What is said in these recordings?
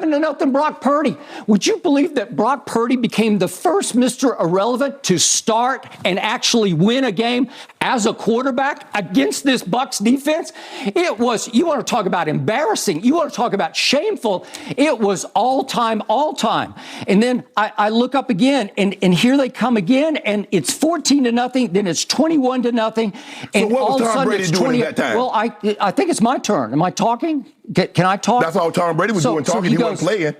11-0 Brock Purdy. Would you believe that Brock Purdy became the first Mr. Irrelevant to start and actually win a game as a quarterback against this Bucs defense? It was, you want to talk about embarrassing, you want to talk about shameful, it was all time. And then I look up again, and here they come again, and it's 14-0, then it's 21-0. And so what all was Tom Brady doing at that time? Well, I think it's my turn. Am I talking? Can I talk? That's all Tom Brady was doing, talking. He wasn't playing.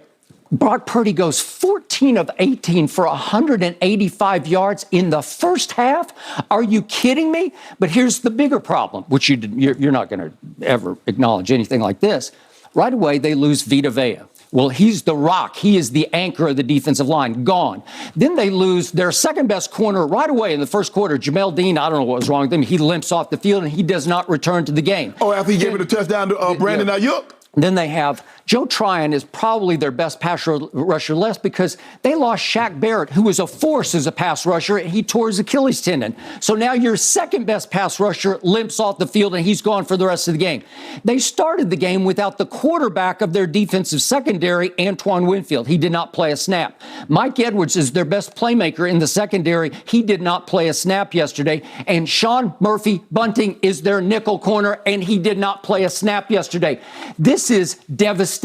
Brock Purdy goes 14 of 18 for 185 yards in the first half. Are you kidding me? But here's the bigger problem, which you're not going to ever acknowledge anything like this. Right away, they lose Vita Vea. Well, he's the rock. He is the anchor of the defensive line. Gone. Then they lose their second-best corner right away in the first quarter. Jamel Dean, I don't know what was wrong with him. He limps off the field, and he does not return to the game. Oh, after he gave it a touchdown to Brandon Ayuk? Then they have Joe Tryon is probably their best pass rusher left because they lost Shaq Barrett, who was a force as a pass rusher, and he tore his Achilles tendon. So now your second best pass rusher limps off the field, and he's gone for the rest of the game. They started the game without the quarterback of their defensive secondary, Antoine Winfield. He did not play a snap. Mike Edwards is their best playmaker in the secondary. He did not play a snap yesterday. And Sean Murphy Bunting is their nickel corner, and he did not play a snap yesterday. This is devastation.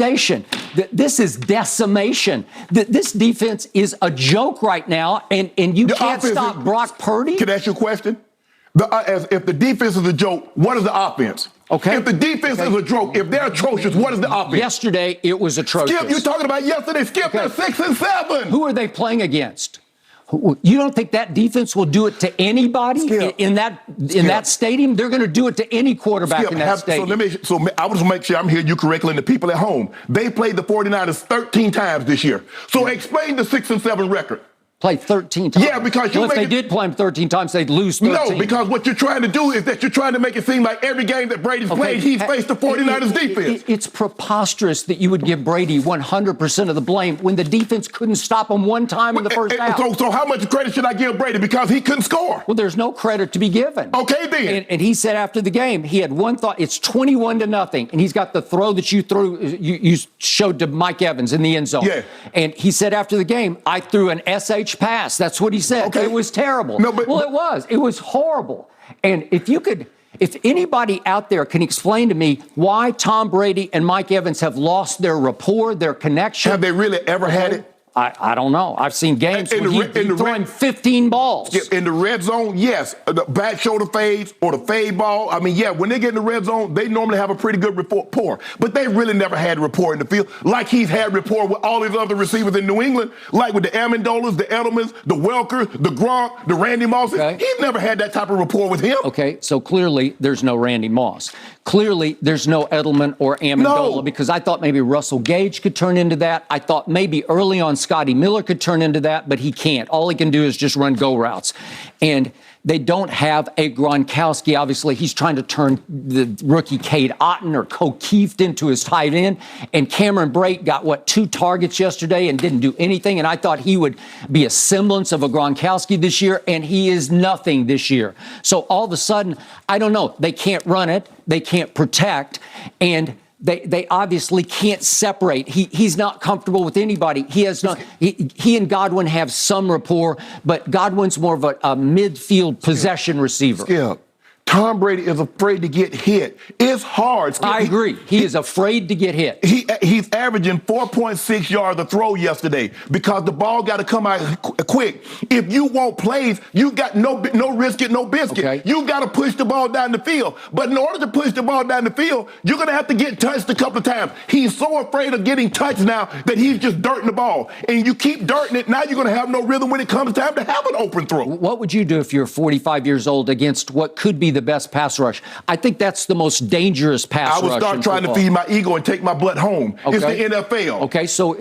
This is decimation. This defense is a joke right now, and you can't stop Brock Purdy. Can I ask you a question? If the defense is a joke, what is the offense? Okay. If the defense is a joke, if they're atrocious, what is the offense? Yesterday, it was atrocious. Skip, you're talking about yesterday. Skip, they're 6 and 7. Who are they playing against? You don't think that defense will do it to anybody in that stadium? They're going to do it to any quarterback in that stadium. So I want to make sure I'm hearing you correctly, and the people at home, they played the 49ers 13 times this year. So explain the 6 and 7 record. Play 13 times. Yeah, because if they did play him 13 times, they'd lose 13. No, because what you're trying to do is that you're trying to make it seem like every game that Brady's played, he's faced the 49ers defense. It's preposterous that you would give Brady 100% of the blame when the defense couldn't stop him one time in the first half. So how much credit should I give Brady? Because he couldn't score. Well, there's no credit to be given. Okay, then. And he said after the game, he had one thought. It's 21-0, and he's got the throw that you showed to Mike Evans in the end zone. Yeah. And he said after the game, I threw an SH pass. That's what he said. Okay. It was terrible. No, but it was. It was horrible. And if anybody out there can explain to me why Tom Brady and Mike Evans have lost their rapport, their connection. Have they really ever had it? I don't know. I've seen games where he's throwing 15 balls. In the red zone, yes. The back shoulder fades or the fade ball. I mean, yeah, when they get in the red zone, they normally have a pretty good rapport. But they really never had rapport in the field like he's had rapport with all his other receivers in New England, like with the Amendolas, the Edelmans, the Welkers, the Gronk, the Randy Mosses. Okay. He's never had that type of rapport with him. Okay, so clearly there's no Randy Moss. Clearly there's no Edelman or Amendola because I thought maybe Russell Gage could turn into that. I thought maybe early on Scotty Miller could turn into that, but he can't. All he can do is just run go routes. And they don't have a Gronkowski. Obviously, he's trying to turn the rookie Cade Otton or O'Keefe into his tight end. And Cameron Brate got, 2 targets yesterday and didn't do anything. And I thought he would be a semblance of a Gronkowski this year, and he is nothing this year. So all of a sudden, I don't know. They can't run it. They can't protect. And they obviously can't separate. He's not comfortable with anybody. He and Godwin have some rapport, but Godwin's more of a midfield possession receiver. Yeah. Tom Brady is afraid to get hit. It's hard. I agree. He is afraid to get hit. He's averaging 4.6 yards a throw yesterday because the ball got to come out quick. If you want plays, you got no risk it, no biscuit. Okay. You got to push the ball down the field. But in order to push the ball down the field, you're going to have to get touched a couple of times. He's so afraid of getting touched now that he's just dirting the ball. And you keep dirting it, now you're going to have no rhythm when it comes time to have an open throw. What would you do if you're 45 years old against what could be the best pass rush? I think that's the most dangerous pass rush. I would start trying to feed my ego and take my blood home. Okay. It's the NFL. Okay, so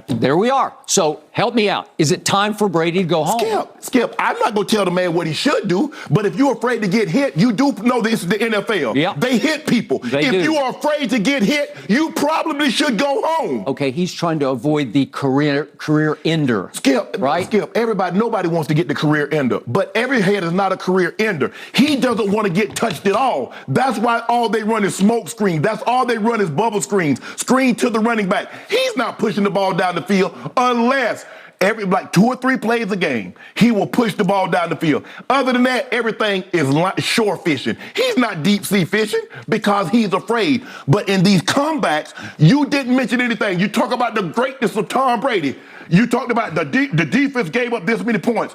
there we are. So help me out. Is it time for Brady to go home? Skip, I'm not going to tell the man what he should do, but if you're afraid to get hit, you do know this is the NFL. Yeah. They hit people. If you are afraid to get hit, you probably should go home. Okay, he's trying to avoid the career ender. Skip, right? Skip, nobody wants to get the career ender, but every head is not a career ender. He doesn't doesn't want to get touched at all. That's why all they run is smoke screens. That's all they run is bubble screens. Screen to the running back. He's not pushing the ball down the field unless like 2 or 3 plays a game, he will push the ball down the field. Other than that, everything is shore fishing. He's not deep sea fishing because he's afraid. But in these comebacks, you didn't mention anything. You talk about the greatness of Tom Brady. You talked about the defense gave up this many points.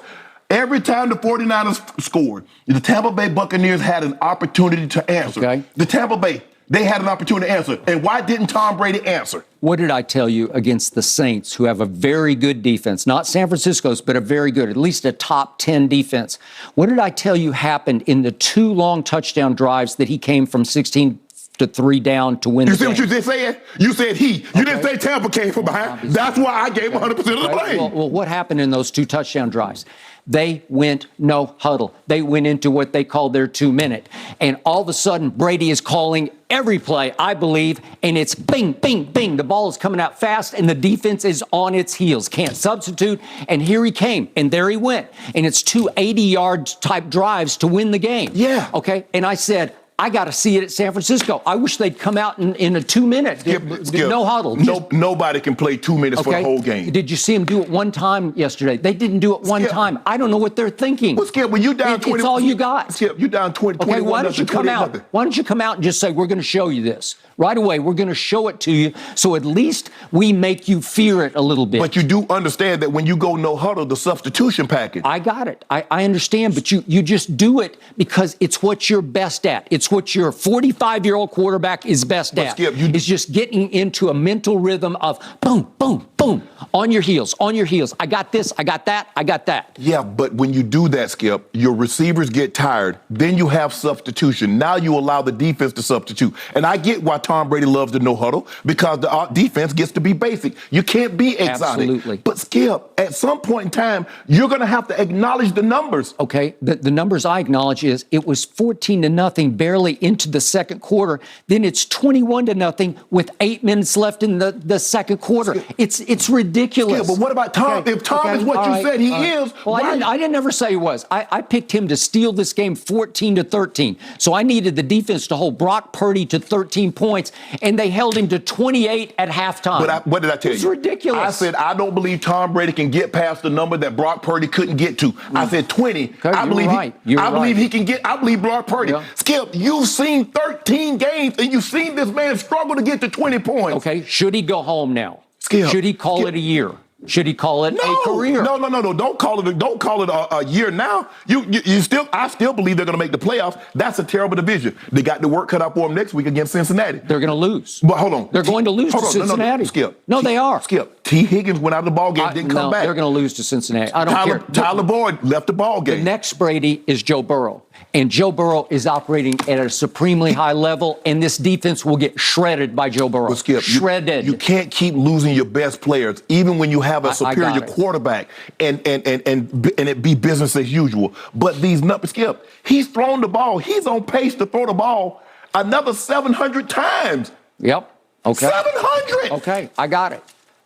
Every time the 49ers scored, the Tampa Bay Buccaneers had an opportunity to answer. Okay. The Tampa Bay, they had an opportunity to answer. And why didn't Tom Brady answer? What did I tell you against the Saints, who have a very good defense? Not San Francisco's, but a very good, at least a top 10 defense. What did I tell you happened in the 2 long touchdown drives that he came from 16 to 3 down to win the game? You see what you just said? You said he. You didn't say Tampa came from behind. That's why I gave 100% of the blame. Well, what happened in those 2 touchdown drives? They went no huddle. They went into what they called their 2-minute. And all of a sudden, Brady is calling every play, I believe, and it's bing, bing, bing. The ball is coming out fast, and the defense is on its heels. Can't substitute. And here he came, and there he went. And it's 2 80-yard type drives to win the game. Yeah. Okay? And I said, I got to see it at San Francisco. I wish they'd come out in a 2-minute, no huddle. Nobody can play 2 minutes for the whole game. Did you see them do it one time yesterday? They didn't do it one time. I don't know what they're thinking. Well, Skip, when you down 20, it's all you got. Skip, you down 20. Okay, why don't you come out? Why don't you come out and just say, we're going to show you this right away? We're going to show it to you, so at least we make you fear it a little bit. But you do understand that when you go no huddle, the substitution package. I got it. I understand, but you just do it because it's what you're best at. It's what your 45-year-old quarterback is best at. Skip, is just getting into a mental rhythm of boom, boom, boom, on your heels, on your heels. I got this, I got that, I got that. Yeah, but when you do that, Skip, your receivers get tired. Then you have substitution. Now you allow the defense to substitute. And I get why Tom Brady loves the no huddle, because the defense gets to be basic. You can't be exotic. Absolutely. But Skip, at some point in time, you're going to have to acknowledge the numbers. Okay, the numbers I acknowledge is it was 14-0 barely into the second quarter. Then it's 21-0 with 8 minutes left in the second quarter. Skip. It's ridiculous. Skip, but what about Tom? Okay, if Tom is what you said he is, well, I didn't ever say he was. I picked him to steal this game 14-13. So I needed the defense to hold Brock Purdy to 13 points, and they held him to 28 at halftime. But what did I tell you? It's ridiculous. I said I don't believe Tom Brady can get past the number that Brock Purdy couldn't get to. I said 20. Okay, I believe he can get. I believe Brock Purdy. Yeah. Skip, you've seen 13 games, and you've seen this man struggle to get to 20 points. Okay, should he go home now? Skip, should he call it a year? Should he call it a career? No. Don't call it a year now. I still believe they're going to make the playoffs. That's a terrible division. They got the work cut out for them next week against Cincinnati. They're going to lose. But hold on. They're going to lose to Cincinnati. No, Skip. No, they are. Skip. T. Higgins went out of the ball game, didn't come back. They're going to lose to Cincinnati. I don't care. Tyler Boyd left the ball game. The next Brady is Joe Burrow. And Joe Burrow is operating at a supremely high level, and this defense will get shredded by Joe Burrow. Well, Skip, shredded. You can't keep losing your best players, even when you have a superior quarterback, and it be business as usual. But these numbers, Skip, he's thrown the ball. He's on pace to throw the ball another 700 times. Yep. Okay. 700. Okay, I got it.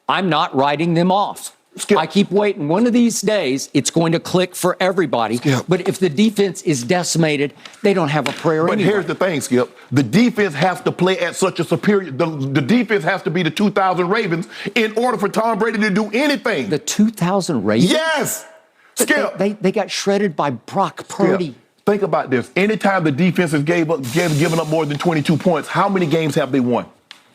I'm not writing them off. Skip. I keep waiting. One of these days, it's going to click for everybody. Skip. But if the defense is decimated, they don't have a prayer anyway. But here's the thing, Skip. The defense has to play at such a superior... The defense has to be the 2000 Ravens in order for Tom Brady to do anything. The 2000 Ravens? Yes! Skip. They got shredded by Brock Purdy. Skip. Think about this. Anytime the defense has given up more than 22 points, how many games have they won?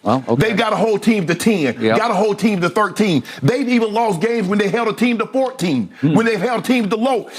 Well, okay. They've got a whole team to 10, got a whole team to 13. They've even lost games when they held a team to 14, when they've held teams to low.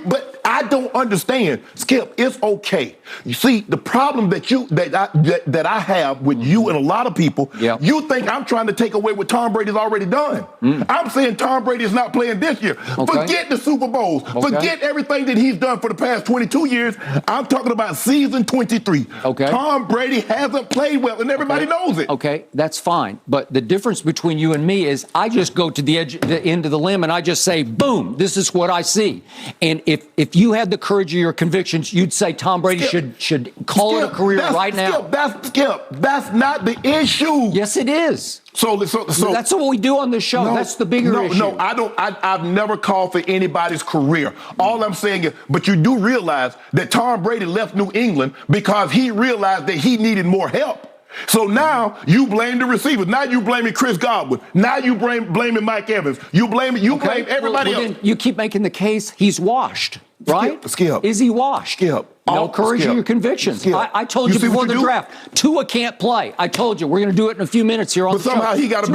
But I don't understand. Skip, it's okay. You see, the problem that I have with you and a lot of people, you think I'm trying to take away what Tom Brady's already done. I'm saying Tom Brady is not playing this year. Okay. Forget the Super Bowls. Okay. Forget everything that he's done for the past 22 years. I'm talking about season 23. Okay. Tom Brady hasn't played well, and everybody knows it. it. Okay, that's fine. But the difference between you and me is I just go to the end of the limb and I just say, boom, this is what I see. And if you had the courage of your convictions, you'd say Tom Brady should call it a career right now. That's not the issue. Yes, it is. So that's what we do on this show. That's the bigger issue. No, I've never called for anybody's career. All I'm saying is, but you do realize that Tom Brady left New England because he realized that he needed more help. So now you blame the receivers. Now you blaming Chris Godwin. Now you blaming Mike Evans. You blame everybody else. Then you keep making the case he's washed, right? Skip. Is he washed? Skip. No courage in your convictions. I told you before the draft, Tua can't play. I told you, we're going to do it in a few minutes here on the show. But somehow he got a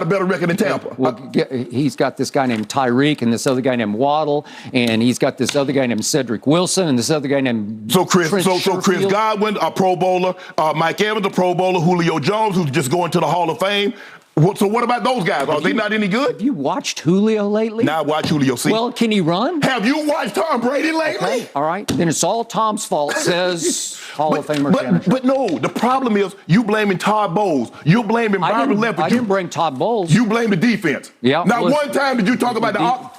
better record than Tampa. Well, he's got this guy named Tyreek and this other guy named Waddle, and he's got this other guy named Cedric Wilson and this other guy named Chris Godwin, a Pro Bowler, Mike Evans, a Pro Bowler, Julio Jones, who's just going to the Hall of Fame. So what about those guys? Are they not any good? Have you watched Julio lately? Now I watch Julio. See. Well, can he run? Have you watched Tom Brady lately? Okay. All right. Then it's all Tom's fault, says Hall of Famer. But no, the problem is you blaming Todd Bowles. You're blaming Byron Leftwich. I didn't bring Todd Bowles. You blame the defense. Yeah. Now, one time did you talk about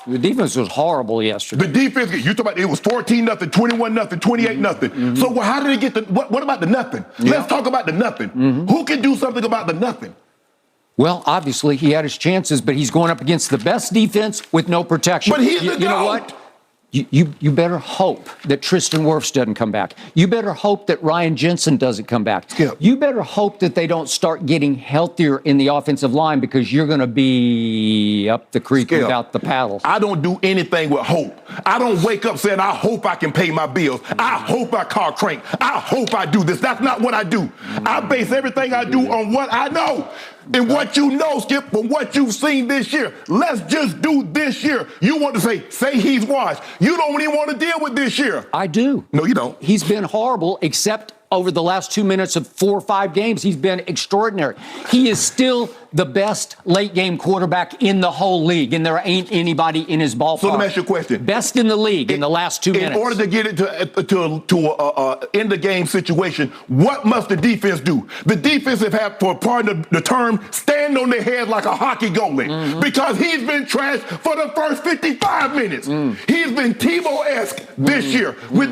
the defense was horrible yesterday. The defense, you talk about it was 14-0, 21-0, 28-0. So how did it get the, what about the nothing? Yeah. Let's talk about the nothing. Who can do something about the nothing? Well, obviously, he had his chances, but he's going up against the best defense with no protection. But he's you know what? You better hope that Tristan Wirfs doesn't come back. You better hope that Ryan Jensen doesn't come back. Skip. You better hope that they don't start getting healthier in the offensive line because you're going to be up the creek without the paddle. I don't do anything with hope. I don't wake up saying, I hope I can pay my bills. I hope I car crank. I hope I do this. That's not what I do. I base everything I do on what I know. And what you know, Skip, from what you've seen this year. Let's just do this year. You want to say he's washed. You don't even want to deal with this year. I do. No, you don't. He's been horrible, except over the last 2 minutes of 4 or 5 games. He's been extraordinary. He is still the best late-game quarterback in the whole league, and there ain't anybody in his ballpark. So let me ask you a question. Best in the league in the last 2 minutes. In order to get it to end-the-game situation, what must the defense do? The defense have, for pardon the term, stand on their head like a hockey goalie because he's been trashed for the first 55 minutes. He's been Tebow-esque this year with